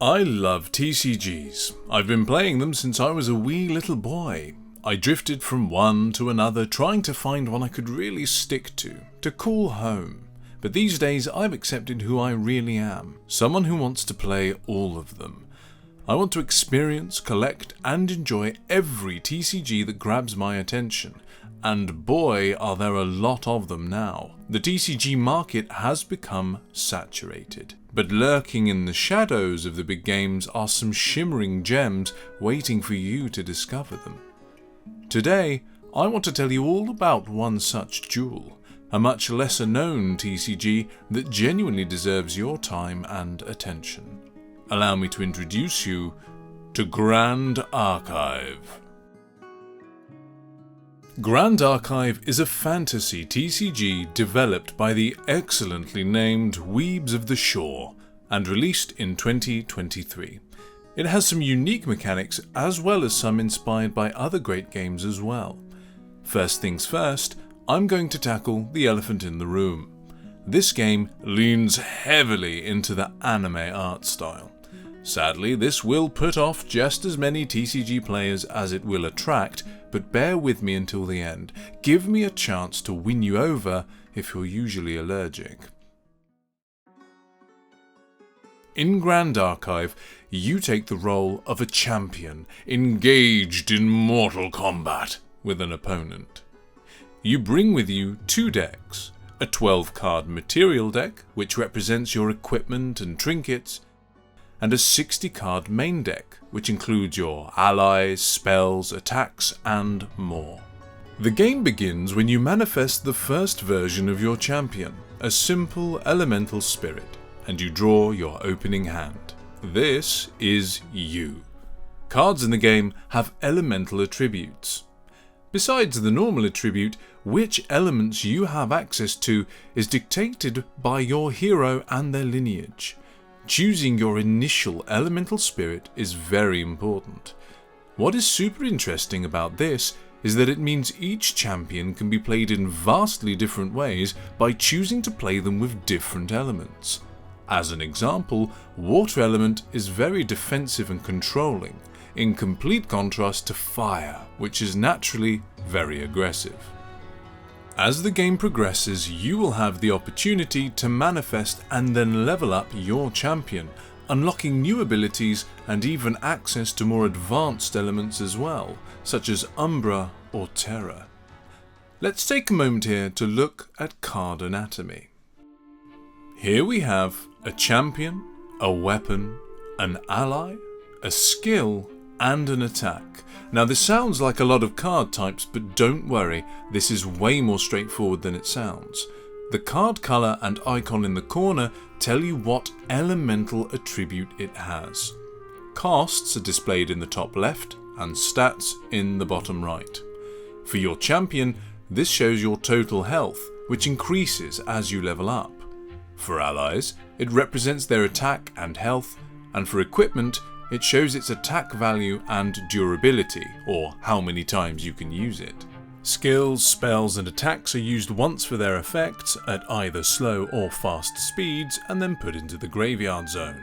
I love TCGs. I've been playing them since I was a wee little boy. I drifted from one to another trying to find one I could really stick to call home. But these days I've accepted who I really am, someone who wants to play all of them. I want to experience, collect and enjoy every TCG that grabs my attention. And boy, are there a lot of them now. The TCG market has become saturated. But lurking in the shadows of the big games are some shimmering gems waiting for you to discover them. Today, I want to tell you all about one such jewel, a much lesser known TCG that genuinely deserves your time and attention. Allow me to introduce you to Grandarchive. Grandarchive is a fantasy TCG developed by the excellently named Weebs of the Shore and released in 2023. It has some unique mechanics as well as some inspired by other great games as well. First things first, I'm going to tackle the elephant in the room. This game leans heavily into the anime art style. Sadly, this will put off just as many TCG players as it will attract, but bear with me until the end. Give me a chance to win you over if you're usually allergic. In Grandarchive, you take the role of a champion engaged in mortal combat with an opponent. You bring with you two decks, a 12-card material deck, which represents your equipment and trinkets, and a 60-card main deck, which includes your allies, spells, attacks, and more. The game begins when you manifest the first version of your champion, a simple elemental spirit, and you draw your opening hand. This is you. Cards in the game have elemental attributes. Besides the normal attribute, which elements you have access to is dictated by your hero and their lineage. Choosing your initial elemental spirit is very important. What is super interesting about this is that it means each champion can be played in vastly different ways by choosing to play them with different elements. As an example, water element is very defensive and controlling, in complete contrast to fire, which is naturally very aggressive. As the game progresses, you will have the opportunity to manifest and then level up your champion, unlocking new abilities and even access to more advanced elements as well, such as Umbra or Terra. Let's take a moment here to look at card anatomy. Here we have a champion, a weapon, an ally, a skill, and an attack. Now this sounds like a lot of card types, but don't worry, this is way more straightforward than it sounds. The card colour and icon in the corner tell you what elemental attribute it has. Costs are displayed in the top left and stats in the bottom right. For your champion, this shows your total health, which increases as you level up. For allies, it represents their attack and health, and for equipment, it shows its attack value and durability, or how many times you can use it. Skills, spells and attacks are used once for their effects at either slow or fast speeds and then put into the graveyard zone.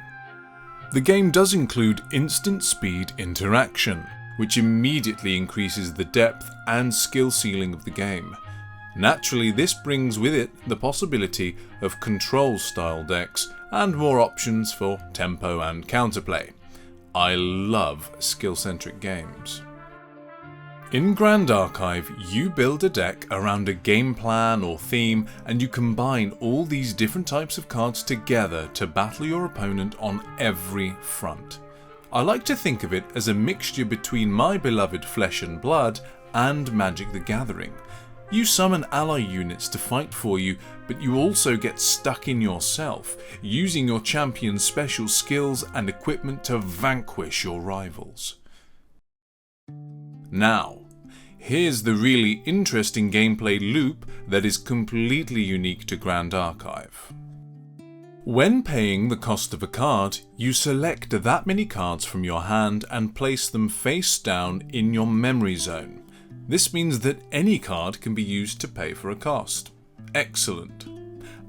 The game does include instant speed interaction, which immediately increases the depth and skill ceiling of the game. Naturally, this brings with it the possibility of control style decks and more options for tempo and counterplay. I love skill-centric games. In Grandarchive, you build a deck around a game plan or theme, and you combine all these different types of cards together to battle your opponent on every front. I like to think of it as a mixture between my beloved Flesh and Blood and Magic the Gathering. You summon ally units to fight for you, but you also get stuck in yourself, using your champion's special skills and equipment to vanquish your rivals. Now, here's the really interesting gameplay loop that is completely unique to Grandarchive. When paying the cost of a card, you select that many cards from your hand and place them face down in your memory zone. This means that any card can be used to pay for a cost. Excellent.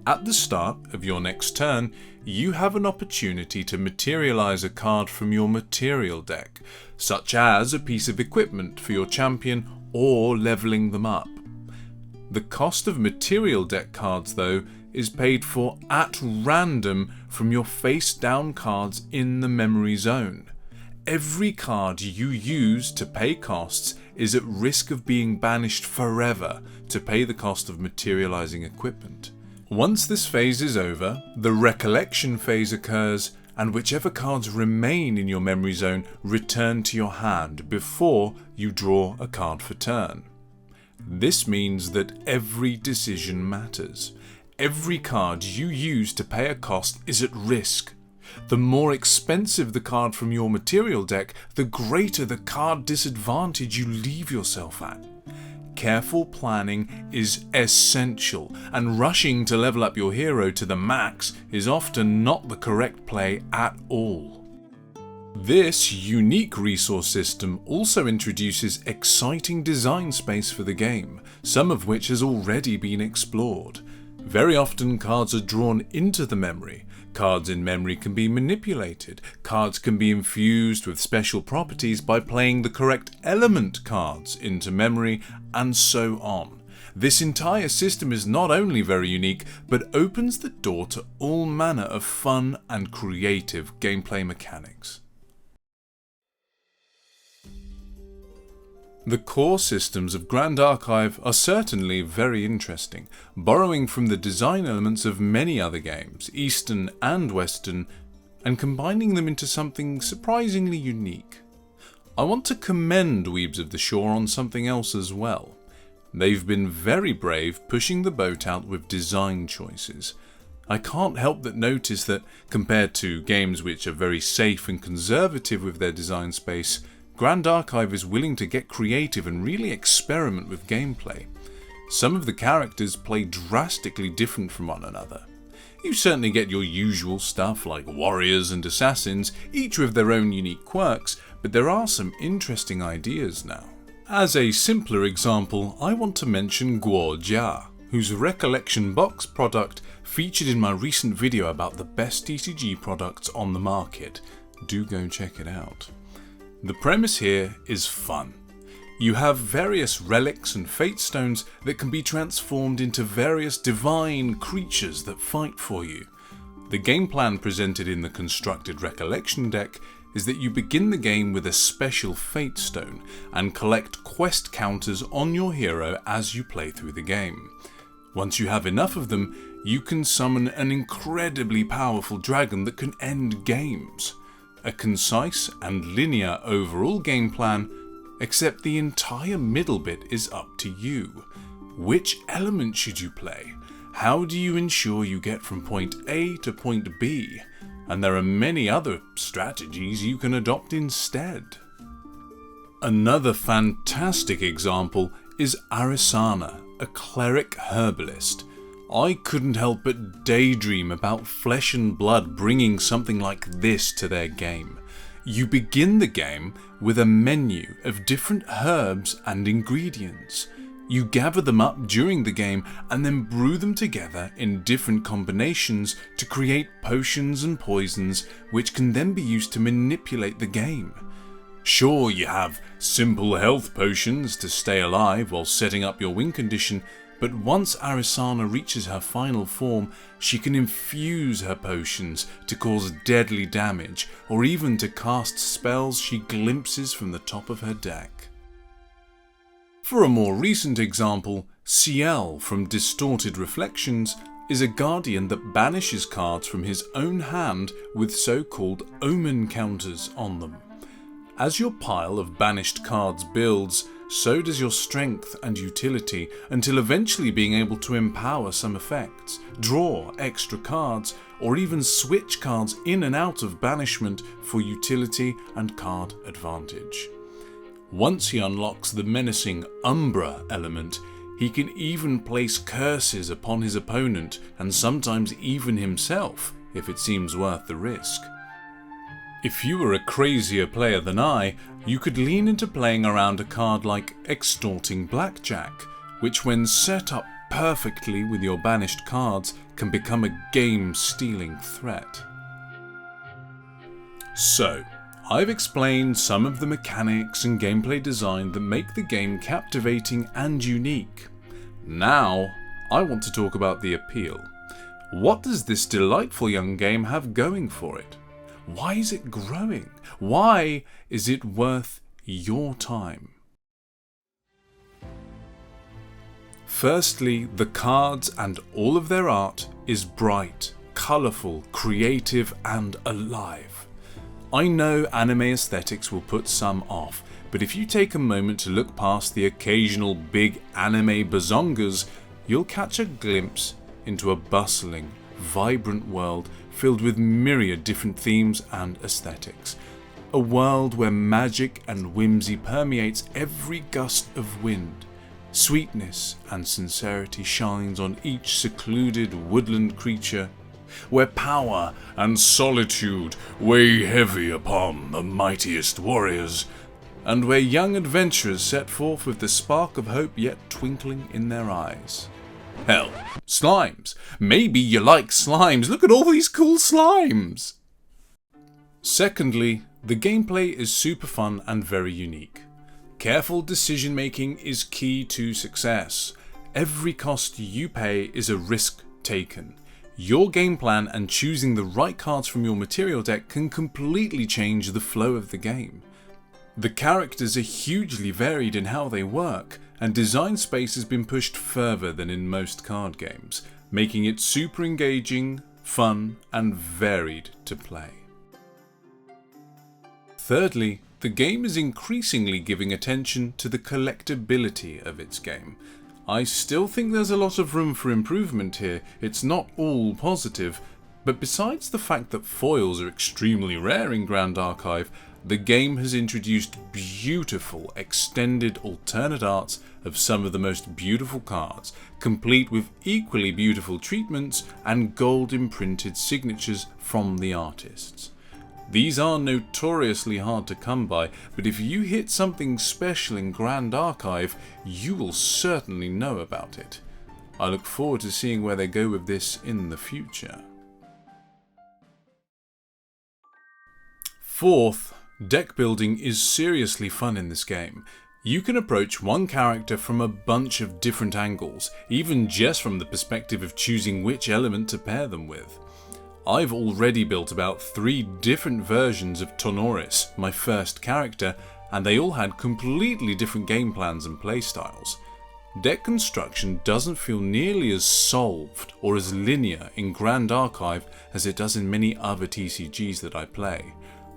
At the start of your next turn, you have an opportunity to materialize a card from your material deck, such as a piece of equipment for your champion or leveling them up. The cost of material deck cards, though, is paid for at random from your face-down cards in the memory zone. Every card you use to pay costs is at risk of being banished forever to pay the cost of materializing equipment. Once this phase is over, the recollection phase occurs, and whichever cards remain in your memory zone return to your hand before you draw a card for turn. This means that every decision matters. Every card you use to pay a cost is at risk. The more expensive the card from your material deck, the greater the card disadvantage you leave yourself at. Careful planning is essential, and rushing to level up your hero to the max is often not the correct play at all. This unique resource system also introduces exciting design space for the game, some of which has already been explored. Very often cards are drawn into the memory. Cards in memory can be manipulated. Cards can be infused with special properties by playing the correct element cards into memory, and so on. This entire system is not only very unique, but opens the door to all manner of fun and creative gameplay mechanics. The core systems of Grand Archive are certainly very interesting, borrowing from the design elements of many other games, Eastern and Western, and combining them into something surprisingly unique. I want to commend Weebs of the Shore on something else as well. They've been very brave pushing the boat out with design choices. I can't help but notice that, compared to games which are very safe and conservative with their design space, Grand Archive is willing to get creative and really experiment with gameplay. Some of the characters play drastically different from one another. You certainly get your usual stuff like warriors and assassins, each with their own unique quirks, but there are some interesting ideas now. As a simpler example, I want to mention Guo Jia, whose Recollection Box product featured in my recent video about the best TCG products on the market. Do go check it out. The premise here is fun. You have various relics and fate stones that can be transformed into various divine creatures that fight for you. The game plan presented in the constructed Recollection deck is that you begin the game with a special fate stone and collect quest counters on your hero as you play through the game. Once you have enough of them, you can summon an incredibly powerful dragon that can end games. A concise and linear overall game plan, except the entire middle bit is up to you. Which element should you play? How do you ensure you get from point A to point B? And there are many other strategies you can adopt instead. Another fantastic example is Arisana, a cleric herbalist. I couldn't help but daydream about Flesh and Blood bringing something like this to their game. You begin the game with a menu of different herbs and ingredients. You gather them up during the game and then brew them together in different combinations to create potions and poisons which can then be used to manipulate the game. Sure, you have simple health potions to stay alive while setting up your win condition, but once Arisana reaches her final form, she can infuse her potions to cause deadly damage, or even to cast spells she glimpses from the top of her deck. For a more recent example, Ciel from Distorted Reflections is a guardian that banishes cards from his own hand with so-called omen counters on them. As your pile of banished cards builds, so does your strength and utility, until eventually being able to empower some effects, draw extra cards, or even switch cards in and out of banishment for utility and card advantage. Once he unlocks the menacing Umbra element, he can even place curses upon his opponent, and sometimes even himself, if it seems worth the risk. If you were a crazier player than I, you could lean into playing around a card like Extorting Blackjack, which when set up perfectly with your banished cards, can become a game-stealing threat. So, I've explained some of the mechanics and gameplay design that make the game captivating and unique. Now, I want to talk about the appeal. What does this delightful young game have going for it? Why is it growing? Why is it worth your time? Firstly, the cards and all of their art is bright, colourful, creative and alive. I know anime aesthetics will put some off, but if you take a moment to look past the occasional big anime bazongas, you'll catch a glimpse into a bustling, vibrant world filled with myriad different themes and aesthetics. A world where magic and whimsy permeates every gust of wind. Sweetness and sincerity shines on each secluded woodland creature, where power and solitude weigh heavy upon the mightiest warriors, and where young adventurers set forth with the spark of hope yet twinkling in their eyes. Hell, slimes! Maybe you like slimes! Look at all these cool slimes! Secondly, the gameplay is super fun and very unique. Careful decision making is key to success. Every cost you pay is a risk taken. Your game plan and choosing the right cards from your material deck can completely change the flow of the game. The characters are hugely varied in how they work, and design space has been pushed further than in most card games, making it super engaging, fun, and varied to play. Thirdly, the game is increasingly giving attention to the collectability of its game. I still think there's a lot of room for improvement here, it's not all positive, but besides the fact that foils are extremely rare in grandarchive, the game has introduced beautiful extended alternate arts of some of the most beautiful cards, complete with equally beautiful treatments and gold imprinted signatures from the artists. These are notoriously hard to come by, but if you hit something special in grandarchive, you will certainly know about it. I look forward to seeing where they go with this in the future. Fourth, deck building is seriously fun in this game. You can approach one character from a bunch of different angles, even just from the perspective of choosing which element to pair them with. I've already built about 3 different versions of Tonoris, my first character, and they all had completely different game plans and playstyles. Deck construction doesn't feel nearly as solved or as linear in grandarchive as it does in many other TCGs that I play,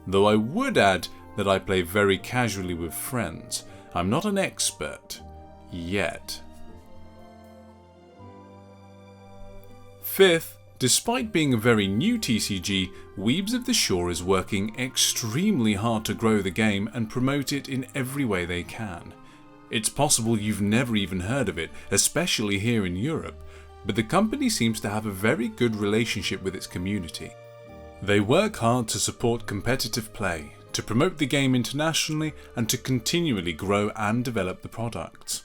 though I would add that I play very casually with friends. I'm not an expert yet. Fifth, despite being a very new TCG, Weebs of the Shore is working extremely hard to grow the game and promote it in every way they can. It's possible you've never even heard of it, especially here in Europe, but the company seems to have a very good relationship with its community. They work hard to support competitive play, to promote the game internationally, and to continually grow and develop the products.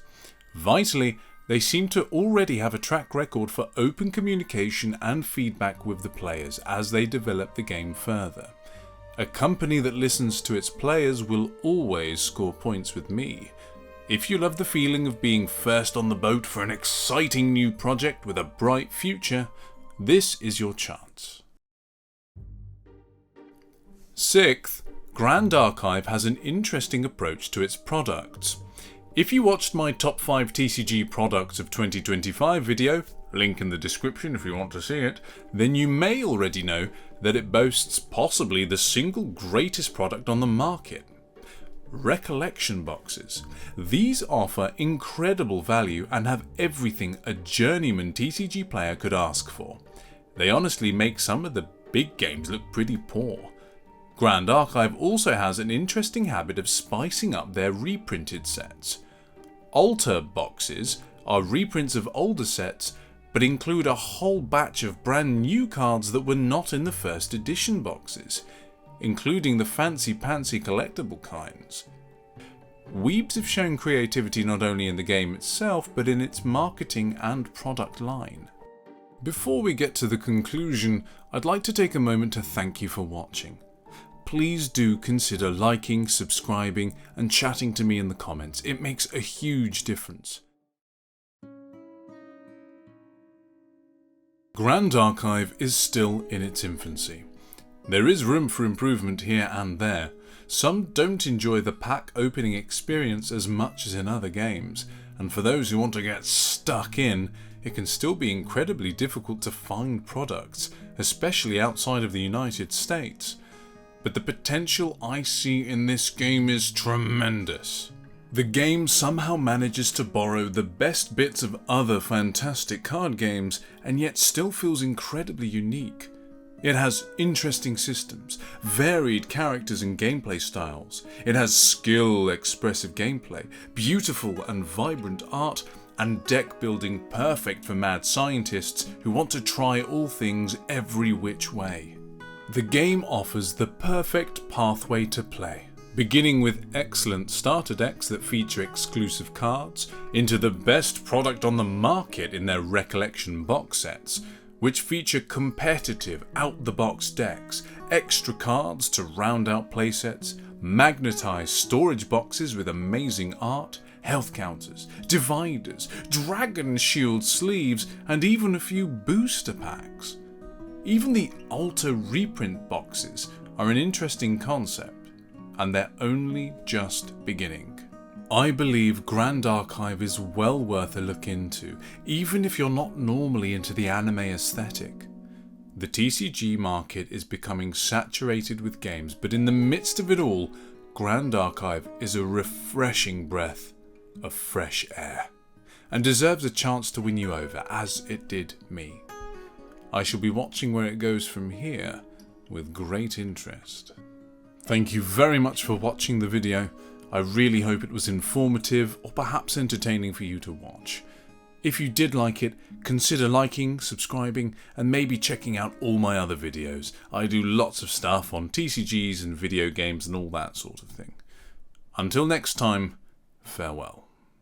Vitally, they seem to already have a track record for open communication and feedback with the players as they develop the game further. A company that listens to its players will always score points with me. If you love the feeling of being first on the boat for an exciting new project with a bright future, this is your chance. Sixth, grandarchive has an interesting approach to its products. If you watched my top 5 TCG products of 2025 video, link in the description if you want to see it, then you may already know that it boasts possibly the single greatest product on the market. Recollection boxes. These offer incredible value and have everything a journeyman TCG player could ask for. They honestly make some of the big games look pretty poor. Grandarchive also has an interesting habit of spicing up their reprinted sets. Alter boxes are reprints of older sets, but include a whole batch of brand new cards that were not in the first edition boxes, including the fancy-pantsy collectible kinds. Weebs have shown creativity not only in the game itself, but in its marketing and product line. Before we get to the conclusion, I'd like to take a moment to thank you for watching. Please do consider liking, subscribing, and chatting to me in the comments. It makes a huge difference. Grand Archive is still in its infancy. There is room for improvement here and there. Some don't enjoy the pack opening experience as much as in other games, and for those who want to get stuck in, it can still be incredibly difficult to find products, especially outside of the United States. But the potential I see in this game is tremendous. The game somehow manages to borrow the best bits of other fantastic card games and yet still feels incredibly unique. It has interesting systems, varied characters and gameplay styles. It has skill, expressive gameplay, beautiful and vibrant art, and deck building perfect for mad scientists who want to try all things every which way. The game offers the perfect pathway to play, beginning with excellent starter decks that feature exclusive cards, into the best product on the market in their Recollection box sets, which feature competitive out-the-box decks, extra cards to round out playsets, magnetized storage boxes with amazing art, health counters, dividers, dragon shield sleeves, and even a few booster packs. Even the Alter reprint boxes are an interesting concept, and they're only just beginning. I believe Grand Archive is well worth a look into, even if you're not normally into the anime aesthetic. The TCG market is becoming saturated with games, but in the midst of it all, Grand Archive is a refreshing breath of fresh air, and deserves a chance to win you over, as it did me. I shall be watching where it goes from here with great interest. Thank you very much for watching the video. I really hope it was informative or perhaps entertaining for you to watch. If you did like it, consider liking, subscribing, and maybe checking out all my other videos. I do lots of stuff on TCGs and video games and all that sort of thing. Until next time, farewell.